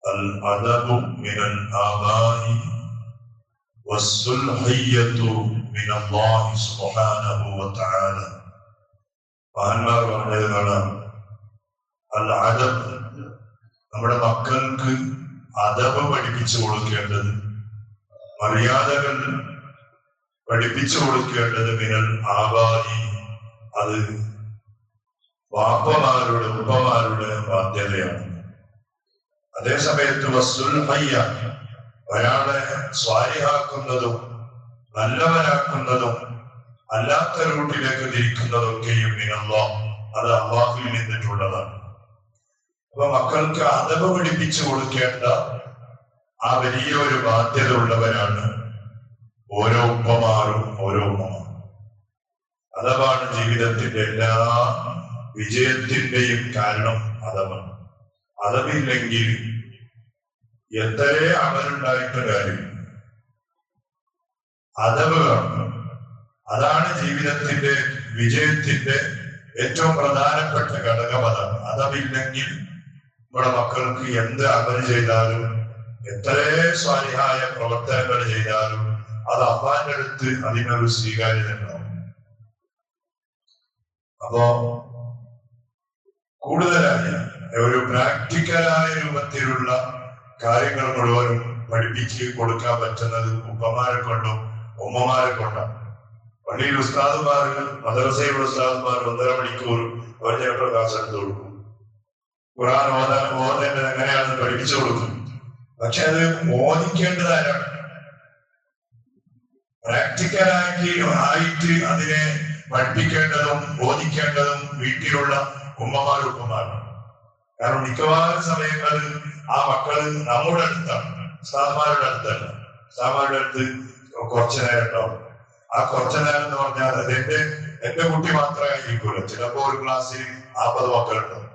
الأدب من الآباء والسلحية من الله سبحانه وتعالى. മഹാന്മാർ പറഞ്ഞതാണ് അൽ അദബ്, നമ്മുടെ മക്കൾക്ക് അദബ് പഠിപ്പിച്ചു കൊടുക്കേണ്ടത്, മര്യാദകൾ പഠിപ്പിച്ചു കൊടുക്കേണ്ടത് മിനൽ ആബായി, അത് വാപ്പമാരുടെ ഉപ്പമാരുടെ ബാധ്യതയാണ്. അതേസമയത്ത് വസ്സുൽഹയ്യ, ഒരാളെ സ്വാലിഹാക്കുന്നതും നല്ലവനാക്കുന്നതും അല്ലാത്ത റൂട്ടിലേക്ക് തിരിക്കുന്നതൊക്കെയും മിനല്ലാഹ്, അത് അല്ലാഹുവിൽ നിന്നിട്ടുള്ളതാണ്. അപ്പൊ മക്കൾക്ക് അദബ് പഠിപ്പിച്ചു കൊടുക്കേണ്ട ആ വലിയ ഒരു ബാധ്യത ഉള്ളവരാണ് ഓരോ ഉപ്പമാരും ഓരോ ഉമ്മമാരും. അദബാണ് ജീവിതത്തിന്റെ എല്ലാ വിജയത്തിന്റെയും കാരണം. അദബാണ്. അദബില്ലെങ്കിൽ എത്രേ അമലുണ്ടായിട്ട് കാര്യം. അദബ് കാണണം. അതാണ് ജീവിതത്തിന്റെ വിജയത്തിന്റെ ഏറ്റവും പ്രധാനപ്പെട്ട ഘടകം. അതാണ്. അദബില്ലെങ്കിൽ നമ്മുടെ മക്കൾക്ക് എന്ത് അമൽ ചെയ്താലും, എത്രേ സ്വാലിഹായ പ്രവർത്തനങ്ങൾ ചെയ്താലും അത് അള്ളാന്റെ അടുത്ത് അതിനൊരു സ്വീകാര്യത ഉണ്ടാവും. അപ്പോ കൂടുതലായി ഒരു പ്രാക്ടിക്കലായ രൂപത്തിലുള്ള കാര്യങ്ങൾ മുഴുവനും പഠിപ്പിച്ച് കൊടുക്കാൻ പറ്റുന്നത് ഉപ്പമാരെ കൊണ്ടും ഉമ്മമാരെ കൊണ്ടാണ്. പള്ളിയിൽ ഉസ്താദുമാർ, മദ്രസയുടെ ഉസ്താദുമാർ 1.5 മണിക്കൂർ അവർ ചിലപ്പോൾ ക്ലാസ് എടുത്ത് കൊടുക്കും. ഖുർആൻ ഓതേണ്ടത് എങ്ങനെയാണെന്ന് പഠിപ്പിച്ചു കൊടുക്കും. പക്ഷെ അത് ഓദിക്കേണ്ടത് ആരാണ്? പ്രാക്ടിക്കലായിട്ട് അതിനെ പഠിപ്പിക്കേണ്ടതും ബോധിക്കേണ്ടതും വീട്ടിലുള്ള ഉമ്മമാരും ഉപ്പമാരാണ്. കാരണം മിക്കവാറും സമയങ്ങളിൽ ആ മക്കള് നമ്മുടെ അടുത്താണ്, ഉസ്താദുമാരുടെ അടുത്തല്ല. ഉസ്താദുമാരുടെ അടുത്ത് കുറച്ചു നേരം ഉണ്ടാവും. ആ കുറച്ചു നേരം എന്ന് പറഞ്ഞാൽ അത് എന്റെ കുട്ടി മാത്രമായിരിക്കൂല. ചിലപ്പോ ഒരു ക്ലാസ്സിൽ 40 മക്കളുണ്ടാവും,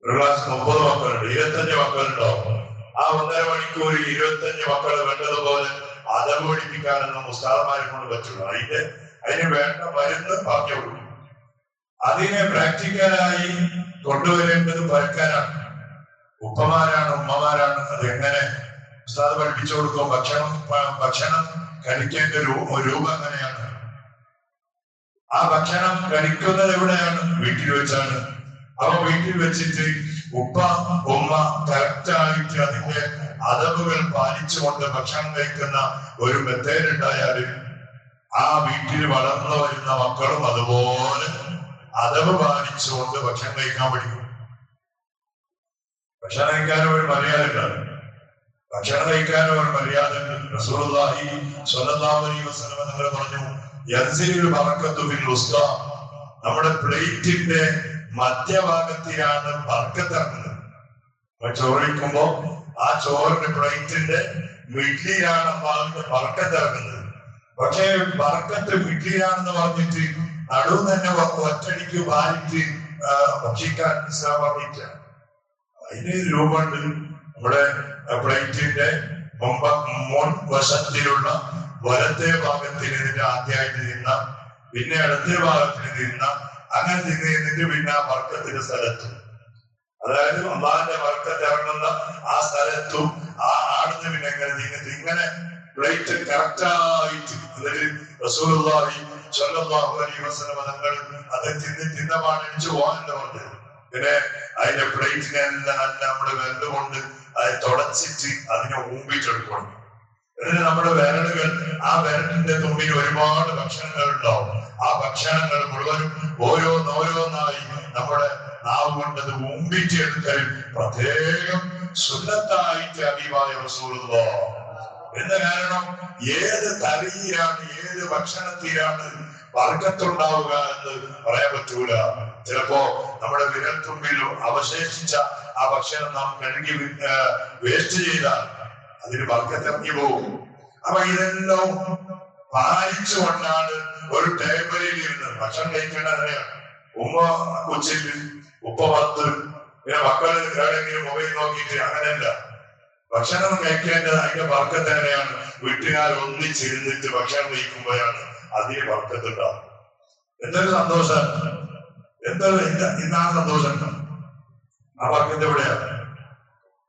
ഒരു ക്ലാസ്സിൽ 30 മക്കളുണ്ട്, 25 മക്കളുണ്ടാവും. ആ 1.5 മണിക്കൂർ 25 മക്കളെ വേണ്ടതുപോലെ അദബ് പഠിപ്പിക്കാനൊന്നും ഉസ്താദന്മാരെ കൊണ്ട് പറ്റുള്ളൂ. അതിന് വേണ്ട മരുന്ന് പറഞ്ഞു കൊടുക്കും. അതിനെ പ്രാക്ടിക്കലായി കൊണ്ടുവരേണ്ടത് പരക്കാരാണ്, ഉപ്പമാരാണ്, ഉമ്മമാരാണ്. അത് എങ്ങനെ ഉസ്താദ് പഠിപ്പിച്ചു കൊടുക്കും? ഭക്ഷണം കഴിക്കേണ്ട രൂപം എങ്ങനെയാണ്? ആ ഭക്ഷണം കഴിക്കുന്നത് എവിടെയാണ്? വീട്ടിൽ വെച്ചാണ്. അപ്പൊ വീട്ടിൽ വെച്ചിട്ട് ഉപ്പ ഉമ്മ കറക്റ്റായിട്ട് അതിന്റെ അദബുകൾ പാലിച്ചുകൊണ്ട് ഭക്ഷണം കഴിക്കുന്ന ഒരു മെത്തേഡ് ഉണ്ടായാല് ആ വീട്ടിൽ വളർന്നു വരുന്ന മക്കളും അതുപോലെ അദബ് പാലിച്ചുകൊണ്ട് ഭക്ഷണം കഴിക്കാൻ പഠിക്കും. ഭക്ഷണം കഴിക്കാനും ഒരു മര്യാദ ഉണ്ടാകും. ഭക്ഷണം കഴിക്കാനും ഒരു മര്യാദ ഉണ്ട്. റസൂലുള്ളാഹി സ്വല്ലല്ലാഹു അലൈഹി വസല്ലം നിങ്ങൾ പറഞ്ഞു, യൻസിലുൽ ബറക്കത്തു ഫിൽ ഉസ്താ, നമ്മുടെ പ്ലേറ്റിന്റെ മധ്യഭാഗത്തിലാണ് ബർക്കത്ത് ഇറങ്ങുന്നത്. ചോറിക്കുമ്പോ ആ ചോറിന്റെ പ്ലേറ്റിന്റെ മിഡിലാണ് അള്ളാഹുവിന്റെ ബർക്കത്ത് ഇറങ്ങുന്നത്. പക്ഷേ ബർക്കത്ത് മിഡിലാണെന്ന് പറഞ്ഞിട്ട് നടുവ് തന്നെ ഒറ്റടിക്ക് വാരിട്ട് ഭക്ഷിക്കാൻ ഇസ്ലാം പറഞ്ഞില്ല. അതിന് രൂപമുണ്ട്. നമ്മുടെ പ്ലേറ്റിന്റെ മുൻ വശത്തിലുള്ള വലത്തെ ഭാഗത്തിന് ഇതിന്റെ ആദ്യമായിട്ട് തിന്ന, പിന്നെ ഇടത്തെ ഭാഗത്തിന് തിന്ന, അങ്ങനെ തിന്നിട്ട് പിന്നെ ആ ബർക്കത്തിന്റെ സ്ഥലത്തും, അതായത് അള്ളാഹിന്റെ ബർക്കത്ത് ഇറങ്ങുന്ന ആ സ്ഥലത്തും ആ ആടുന്ന പിന്നെ എങ്ങനെ തിന്നിട്ട് ഇങ്ങനെ പ്ലേറ്റ് കറക്റ്റായിട്ട്. എന്നിട്ട് റസൂലുള്ളാഹി സ്വല്ലല്ലാഹു അലൈഹി വസല്ലം തങ്ങൾ അത് തിന്നമാണ് എണിച്ചു പോകാനല്ല പറഞ്ഞത്. പിന്നെ അതിന്റെ പ്ലേറ്റിനെല്ലാം നല്ല നമ്മുടെ വിരലുകൊണ്ട് അത് തുടച്ചിട്ട് അതിനെ ഊമ്പിച്ചെടുക്കണം. എന്നിട്ട് നമ്മുടെ വിരലുകൾ, ആ വിരലിന്റെ തുമ്പിൽ ഒരുപാട് ഭക്ഷണങ്ങൾ ഉണ്ടാവും. ആ ഭക്ഷണങ്ങൾ മുഴുവനും ഓരോന്നോരോന്നായി നമ്മുടെ നാവ് കൊണ്ടത് ഊമ്പിച്ചെടുക്കൽ പ്രത്യേകം സുന്നത്തായിട്ട് ഹബീബായ റസൂലുള്ളാഹി. എന്ന കാരണം ഏത് കറിയിലാണ്, ഏത് ഭക്ഷണത്തിലാണ് ബർക്കത്തുണ്ടാവുക എന്ന് പറയാൻ പറ്റൂല. ചിലപ്പോ നമ്മുടെ വിരൽ തുമ്പിൽ അവശേഷിച്ച ആ ഭക്ഷണം നാം കഴുകി വേസ്റ്റ് ചെയ്താൽ അതിന് ബർക്കത്ത് ഇറങ്ങി പോകും. അപ്പൊ ഇതെല്ലാം പാലിച്ചുകൊണ്ടാണ് ഒരു ടേബിളിൽ ഇരുന്ന് ഭക്ഷണം കഴിക്കേണ്ടത്. ഉമ്മ ഉച്ചയ്ക്ക്, ഉപ്പ പത്ത്, പിന്നെ മക്കൾ എവിടെയെങ്കിലും മൊബൈൽ നോക്കിയിട്ട് അങ്ങനെയല്ല. ഭക്ഷണം കഴിക്കേണ്ടത് അതിന്റെ ബർക്കത്ത് എങ്ങനെയാണ്? വീട്ടുകാർ ഒന്നിച്ചിരുന്നിട്ട് ഭക്ഷണം കഴിക്കുമ്പോഴാണ് അതിന് ബർക്കത്ത് ഉണ്ടാവും. എന്തൊരു സന്തോഷം! എന്താണ് സന്തോഷം? ആ ബർക്കത്ത് എവിടെയാണ്?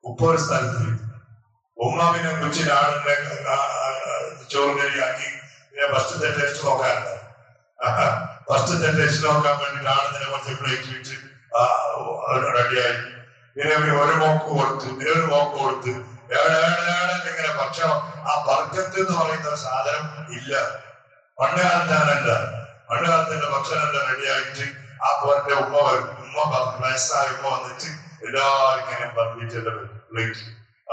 ഉപ്പ ഒരു സ്ഥലത്ത് ഉമ്മ പിന്നെ കൊച്ചിന്റെ ആടിന്റെ ചോറ് കറിയാക്കി പിന്നെ ഫസ്റ്റത്തെ ടേസ്റ്റ് നോക്കാറുണ്ട്. ഫസ്റ്റത്തെ ടേസ്റ്റ് നോക്കാൻ വേണ്ടിട്ട് ആടിനെ കുറച്ച് പ്ലേറ്റ് വെച്ച് റെഡിയായി. പിന്നെ ഒരു മോക്ക് കൊടുത്ത് പിന്നെ ഒരു മോക്ക് കൊടുത്ത് ഇങ്ങനെ ഭക്ഷണം. ആ ബർക്കത്ത് എന്ന് പറയുന്ന സാധനം ഇല്ല പണ്ട് കാലത്ത്. അങ്ങനല്ല. പണ്ട് കാലത്തിന്റെ ഭക്ഷണം എല്ലാം റെഡിയായിട്ട് ആ പോരന്റെ ഉമ്മ വയസ്സായ ഉമ്മ വന്നിട്ട് എല്ലാവരും ഇങ്ങനെ പറഞ്ഞിട്ട് പ്ലേറ്റ്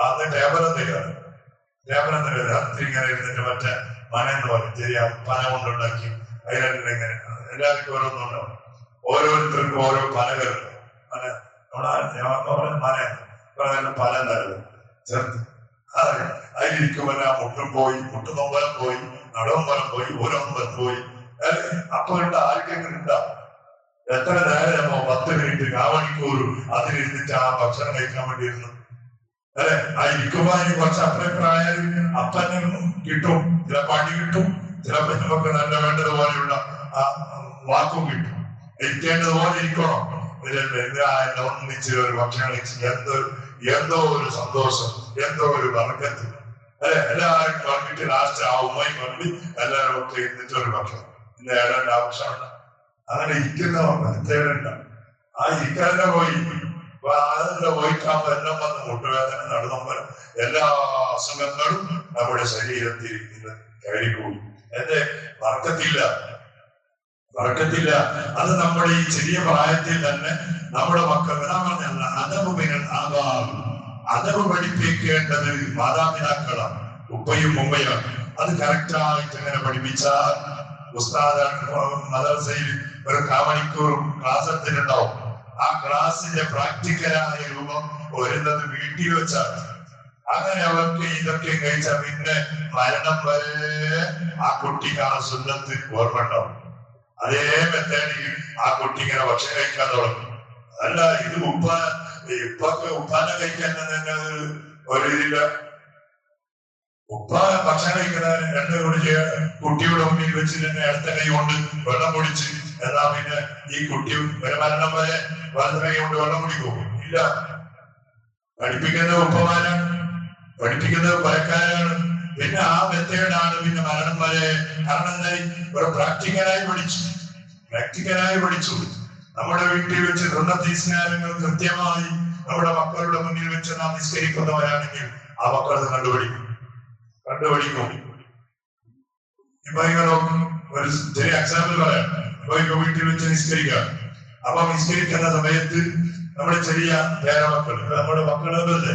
അന്ന് ടേബിളെന്തെങ്കിലും രാത്രി ഇങ്ങനെ ഇരുന്നിട്ട് മറ്റേ മനയെന്ന് പറയും ശരിയാ പന കൊണ്ടുണ്ടാക്കി അതിലിങ്ങനെ എല്ലാവർക്കും ഓരോന്നുണ്ടാവും. ഓരോരുത്തർക്കും ഓരോ പനകളുണ്ട്. മന പല നല്ലത് ചേർത്ത് അതിലിരിക്കുമ്പോൾ ആ മുട്ടും പോയി, മുട്ടുനൊമ്പലം പോയി, നടവമ്പലം പോയി, ഓരോമ്പലം പോയി. അപ്പൊ ആർക്കെങ്കിലും ഉണ്ടാവും. എത്ര നേരമോ 10 മിനിറ്റ് 1 മണിക്കൂർ അതിലിരുന്നിട്ട് ആ ഭക്ഷണം കഴിക്കാൻ വേണ്ടിയിരുന്നു. അല്ലെ? ആ ഇരിക്കുമ്പോ അതിന് കുറച്ച് അഭിപ്രായം അപ്പനെ കിട്ടും, ചില പണി കിട്ടും, ചിലപ്പോ നമുക്ക് നല്ല വേണ്ടതുപോലെയുള്ള ആ വാക്കും കിട്ടും. ഇരിക്കേണ്ടതുപോലെ ഇരിക്കണം. ഒന്നിച്ച് ഒരു ഭക്ഷണം കഴിച്ച് എന്തോ ഒരു സന്തോഷം, എന്തോ ഒരു ബർക്കത്ത്. അല്ലെ? എല്ലാവരും പറഞ്ഞിട്ട് ലാസ്റ്റ് ആ ഉമ്മയും പറഞ്ഞ് എല്ലാവരും ഒക്കെ ഇരുന്നിട്ട് ഒരു ഭക്ഷണം. ഇന്ന് ഏതാണ്ട് ആവശ്യമുണ്ട്. അങ്ങനെ ഇരിക്കുന്ന പ്രത്യേകത. ആ ഇരിക്കാതെ പോയി അതിന്റെ പോയിട്ടാകുമ്പോ എല്ലാം വന്ന് മുട്ടുവേദന, നടുനൊമ്പലം, എല്ലാ അസുഖങ്ങളും നമ്മുടെ ശരീരത്തിൽ ഇന്ന് കയറിക്കൂടി. എന്റെ വർക്കത്തില്ല. അത് നമ്മുടെ ഈ ചെറിയ പ്രായത്തിൽ തന്നെ നമ്മുടെ മക്കൾ അതവ് പഠിപ്പിക്കേണ്ടത് മാതാപിതാക്കളാണ്, ഉപ്പയും ഉമ്മയാണ്. അത് കറക്റ്റായിട്ട് ഇങ്ങനെ പഠിപ്പിച്ചാൽ മദ്രസയിൽ ഒരു 1/4 മണിക്കൂർ ക്ലാസ് എടുത്തിട്ടുണ്ടാവും. ആ ക്ലാസിന്റെ പ്രാക്ടിക്കലായ രൂപം വരുന്നത് വീട്ടിൽ വെച്ചാണ്. അങ്ങനെ അവർക്ക് ഇതൊക്കെ കഴിച്ച പിന്നെ മരണം വരെ ആ കുട്ടിക്ക് ആ സുന്നത്ത് ഓർമ്മ ഉണ്ടാവും. അതേ മെത്തേഡിൽ ആ കുട്ടി ഇങ്ങനെ ഭക്ഷണം കഴിക്കാൻ തുടങ്ങും. അല്ല ഇത് ഉപ്പാനെ കഴിക്കാൻ തന്നെ ഒരു ഇതില്ല. ഉപ്പ ഭക്ഷണം കഴിക്കുന്നതിന് 2 കുടിച്ച് കുട്ടിയുടെ മുന്നിൽ വെച്ച് തന്നെ അടുത്ത കൈ കൊണ്ട് വെള്ളം കുടിച്ച് എന്നാ പിന്നെ ഈ കുട്ടി മരണം വരെ വലത് കൈ കൊണ്ട് വെള്ളം കുടിക്കും? ഇല്ല. പഠിപ്പിക്കുന്നത് ഉപ്പമാരാണ്, പഠിപ്പിക്കുന്നത് പരക്കാരാണ്. പിന്നെ ആ മെത്തേഡാണ് പിന്നെ മരണം വരെ. കാരണം എന്തായി? ഒരു പ്രാക്ടിക്കലായി പഠിച്ചു. നമ്മുടെ വീട്ടിൽ വെച്ച് സുന്നത്തീസ്കാരങ്ങൾ കൃത്യമായി നമ്മുടെ മക്കളുടെ മുന്നിൽ വെച്ച് നാം നിസ്കരിക്കുന്നവരാണെങ്കിൽ ആ മക്കൾ അത് കണ്ടുപിടിക്കും. ഇപ്പൊ ഇങ്ങനെ ഒരു ചെറിയ എക്സാമ്പിൾ പറയാം. ഇപ്പൊ വീട്ടിൽ വെച്ച് നിസ്കരിക്കാം. അപ്പൊ നിസ്കരിക്കുന്ന സമയത്ത് നമ്മുടെ ചെറിയ പേരമക്കൾ, നമ്മുടെ മക്കളല്ലേ,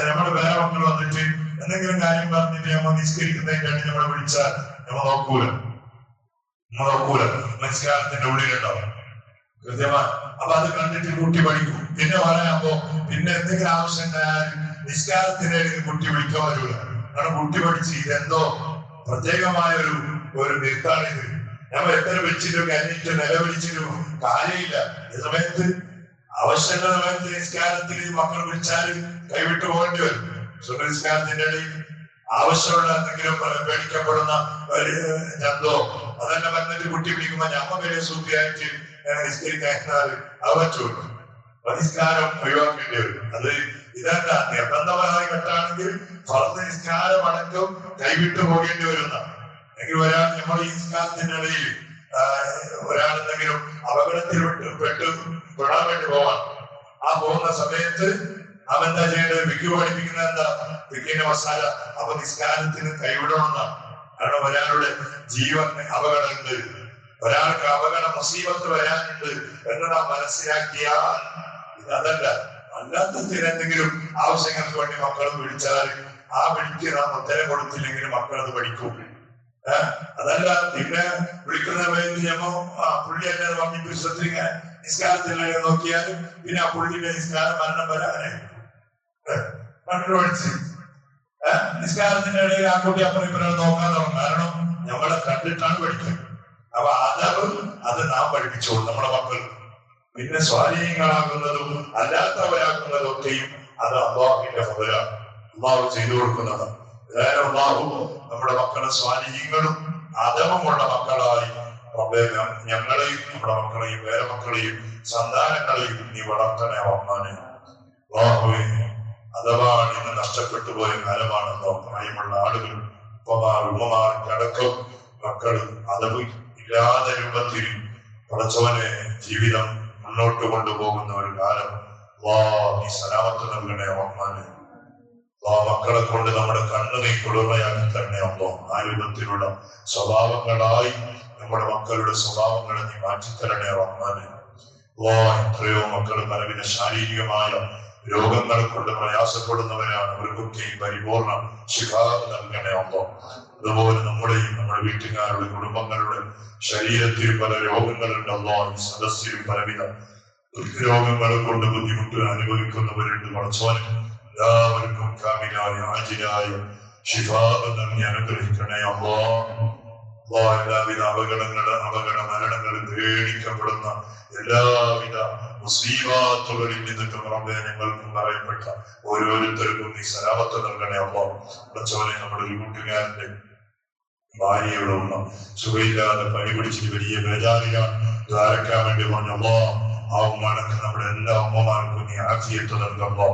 നമ്മുടെ പേരമക്കൾ വന്നിട്ട് എന്തെങ്കിലും കാര്യം പറഞ്ഞിട്ട് നമ്മൾ നിസ്കരിക്കുന്നതിന് വേണ്ടി നമ്മളെ വിളിച്ചാൽ നമ്മൾ നോക്കൂല. നിസ്കാരത്തിന്റെ ഉള്ളിലുണ്ടാവും കൃത്യമായി. അപ്പൊ അത് കണ്ടിട്ട് കുട്ടി പഠിക്കും. പിന്നെ പറയാമ്പോ പിന്നെ എന്തെങ്കിലും ആവശ്യം നിസ്കാരത്തിനിടയിൽ കുട്ടി വിളിക്കാൻ വരൂല. കാരണം കുട്ടി പഠിച്ച് ഇതെന്തോ പ്രത്യേകമായ ഒരു നിർത്താണിത്. നമ്മൾ എത്ര വിളിച്ചിട്ടും കഴിഞ്ഞിട്ട് നിലവിളിച്ചിട്ടും കാര്യമില്ല. ഈ സമയത്ത് ആവശ്യമുള്ള സമയത്ത് നിസ്കാരത്തിൽ മക്കൾ വിളിച്ചാൽ കൈവിട്ട് പോകേണ്ടി വരും. നിസ്കാരത്തിന്റെ ഇടയിൽ ആവശ്യമുള്ള എന്തെങ്കിലും പേടിക്കപ്പെടുന്ന ജന്തോ അതെല്ലാം വന്നിട്ട് കുട്ടി പിടിക്കുമ്പോ ഞമ്മ വലിയ സൂപ്പിയായിട്ട് നിസ്കരിക്കാൻ അത് പറ്റുള്ളൂ. നിസ്കാരം ഒഴിവാക്കേണ്ടി വരും. അത് ഇതല്ല നിർബന്ധമായി കെട്ടാണെങ്കിൽ ഫർദ് നിസ്കാരം അടക്കം കൈവിട്ടു പോകേണ്ടി വരുന്ന. എങ്കിൽ ഒരാൾ നമ്മൾ ഈ നിസ്കാരത്തിന്റെ ഇടയിൽ ഒരാളെന്തെങ്കിലും അപകടത്തിൽ പെടാൻ വേണ്ടി പോവാൻ ആ പോകുന്ന സമയത്ത് അവൻ എന്താ ചെയ്യേണ്ടത്? വിക്ക് പഠിപ്പിക്കുന്നത് എന്താ? വിക്കിന്റെ മസാല. അപ്പൊ നിസ്കാരത്തിന് കൈവിടണമെന്നാണ്. കാരണം ഒരാളുടെ ജീവന് അപകടമുണ്ട്, ഒരാൾക്ക് അപകട മുസീബത്ത് വരാനുണ്ട് എന്ന് നാം മനസ്സിലാക്കിയാൽ അതല്ല. അല്ലാത്ത എന്തെങ്കിലും ആവശ്യങ്ങൾക്ക് വേണ്ടി മക്കൾ വിളിച്ചാൽ ആ വിളിക്ക് നാം ഉത്തരം കൊടുത്തില്ലെങ്കിൽ മക്കൾ അത് പഠിക്കും. അതല്ല പിന്നെ വിളിക്കുന്ന പുള്ളി അല്ലാതെ പറഞ്ഞ് വിശ്വസിക്കുക നിസ്കാരത്തിനെ നോക്കിയാലും പിന്നെ ആ പുള്ളിയുടെ നിസ്കാരം മരണം വരാനായി കണ്ടുപിടിച്ച് നിസ്കാരത്തിന്റെ ഇടയിൽ ആ കുട്ടി അപ്പുറം ഇപ്പുറം നോക്കാൻ തുടങ്ങും. കാരണം നമ്മളെ കണ്ടിട്ടാണ് പഠിക്കുന്നത്. അപ്പൊ അത് നാം പഠിപ്പിച്ചോളൂ നമ്മുടെ മക്കൾ. പിന്നെ സ്വാധീനങ്ങളാകുന്നതും അല്ലാത്തവരാകുന്നതും ഒക്കെയും അത് അള്ളാഹുവിന്റെ ഫضലാണ്. അള്ളാഹു ചെയ്തു കൊടുക്കുന്നതാണ്. അള്ളാഹു നമ്മുടെ മക്കളെ സ്വാധീനങ്ങളും അദമുള്ള മക്കളായി ഞങ്ങളെയും നമ്മുടെ മക്കളെയും പേരമക്കളെയും സന്താനങ്ങളെയും നീ വളർത്തണേ. അള്ളാഹുവേ അത് അഥവാ ഇന്ന് നഷ്ടപ്പെട്ടു പോയ കാലമാണെന്നോ പ്രായമുള്ള ആളുകൾ ഉമ്മമാർക്ക് അടക്കം മക്കൾ അതവ് ഇല്ലാത്ത രൂപത്തിൽ പടച്ചവനെ ജീവിതം മുന്നോട്ട് കൊണ്ടുപോകുന്ന ഒരു കാലം. നീ സലാമത്ത് നൽകണേ റഹ്മാനെ. മക്കളെ കൊണ്ട് നമ്മുടെ കണ്ണ് നീ കുളിർമയാക്കി തരണേ അല്ലോ. ആ രൂപത്തിലുള്ള സ്വഭാവങ്ങളായി നമ്മുടെ മക്കളുടെ സ്വഭാവങ്ങളെ നീ മാറ്റിത്തരണേ റഹ്മാനെ. എത്രയോ മക്കൾ പലവിധ ശാരീരികമായ രോഗങ്ങളെ കൊണ്ട് പ്രയാസപ്പെടുന്നവരാണ്. അവർക്കൊക്കെ ഈ പരിപൂർണ ശിഫാഅ് നൽകണേ അല്ലോ. അതുപോലെ നമ്മുടെയും നമ്മുടെ വീട്ടുകാരുടെ കുടുംബങ്ങളുടെ ശരീരത്തിൽ പല രോഗങ്ങളുണ്ടല്ലോ. ഈ സദസ്സിൽ പലവിധ രോഗങ്ങളെ കൊണ്ട് ബുദ്ധിമുട്ട് അനുഭവിക്കുന്നവരുണ്ട്. പടച്ചോനെ എല്ലാവർക്കും കാമിലായ ആജിലായ ശിഫാഅ് നൽകി അനുഗ്രഹിക്കണേ അല്ലോ. എല്ലാവിധ അപകട മരണങ്ങൾ പേടിക്കപ്പെടുന്ന എല്ലാവിധ മുസീബത്തുകളിൽ നിന്നൊക്കെ റബ്ബേ ഞങ്ങൾക്കും പറയപ്പെട്ട ഓരോരുത്തർക്കും നീ സലാമത്ത് നൽകണേ അല്ലോ. പടച്ചോനെ നമ്മുടെ ഒരു കൂട്ടുകാരന്റെ ഭാര്യയുടെ ഉമ്മ സുഖമില്ലാതെ പനി പിടിച്ചിട്ട് വലിയ ബേജാറിലാണ്. ദ്വാരക്കാൻ വേണ്ടി പറഞ്ഞല്ലോ. ആ ഉമ്മാനൊക്കെ നമ്മുടെ എല്ലാ ഉമ്മമാർക്കും നീ ആഫിയത്ത് നൽകുമ്പോ,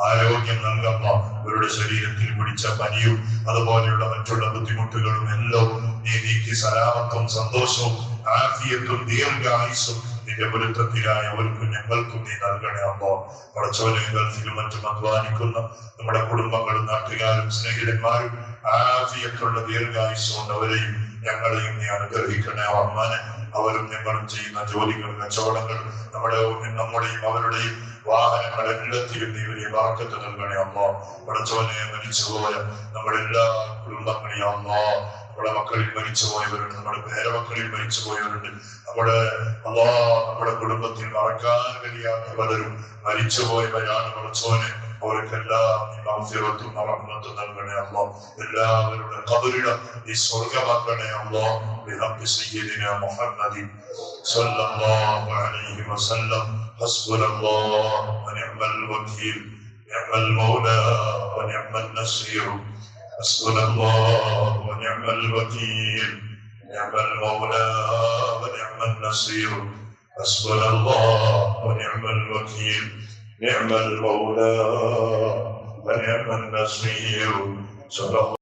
ആരോഗ്യം നൽകുമ്പോ, അവരുടെ ശരീരത്തിൽ പിടിച്ച പനിയും അതുപോലെയുള്ള മറ്റുള്ള ബുദ്ധിമുട്ടുകളും എല്ലാം നീ നീക്കി സലാമത്തും സന്തോഷവും ആഫിയത്തും ദീർഘായുസ്സും നിന്റെ പൊരുത്തത്തിലായവർക്കും ഞങ്ങൾക്കും നീ നൽകണേ അല്ലോ. പടച്ചോനെ ഗൾഫിലും മറ്റും അധ്വാനിക്കുന്ന നമ്മുടെ കുടുംബങ്ങളും നാട്ടുകാരും സ്നേഹിതന്മാരും ആഫിയത്തുള്ള ദീർഘായുസ്സുകൊണ്ട് അവരെയും ഞങ്ങളെയും നീ അനുഗ്രഹിക്കണേ റഹ്മാനെ. അവരും ഞങ്ങളും ചെയ്യുന്ന ജോലികൾ, കച്ചവടങ്ങൾ, നമ്മുടെയും അവരുടെയും വാഹനങ്ങൾ എല്ലാത്തിലും നീ വലിയ ബറക്കത്ത് നൽകണേ അല്ലോ. പടച്ചോനെ മരിച്ചുപോയ നമ്മുടെ എല്ലാ കുടുംബങ്ങളെയും അല്ലോ, നമ്മുടെ മക്കളിൽ മരിച്ചുപോയവരുണ്ട്, നമ്മുടെ പേരമക്കളിൽ മരിച്ചുപോയവരുണ്ട്, നമ്മുടെ കുടുംബത്തിൽ മറക്കാൻ കഴിയാത്ത പലരും മരിച്ചുപോയവരാണ്. പടച്ചോനെ അവർക്കെല്ലാം മഗ്ഫിറത്തും റഹ്മത്തും നൽകണേ അല്ലോ. എല്ലാവരുടെ ഖബറിടം നീ സ്വർഗ്ഗമാക്കണേ അല്ലോ. ബിഹഖി സയ്യിദിനാ മുഹമ്മദിൻ സ്വല്ലല്ലാഹു അലൈഹി വസല്ലം. ഹസ്ബുനല്ലാഹു വനിഅമൽ വകീൽ, നിഅമൽ മൗലാ വനിഅമൻ നസീർ. ഹസ്ബുനല്ലാഹു വനിഅമൽ വകീൽ, നിഅമൽ മൗലാ വനിഅമൻ നസീർ. ഹസ്ബുനല്ലാഹു വനിഅമൽ വകീൽ, نعم المولى ونعم النصير.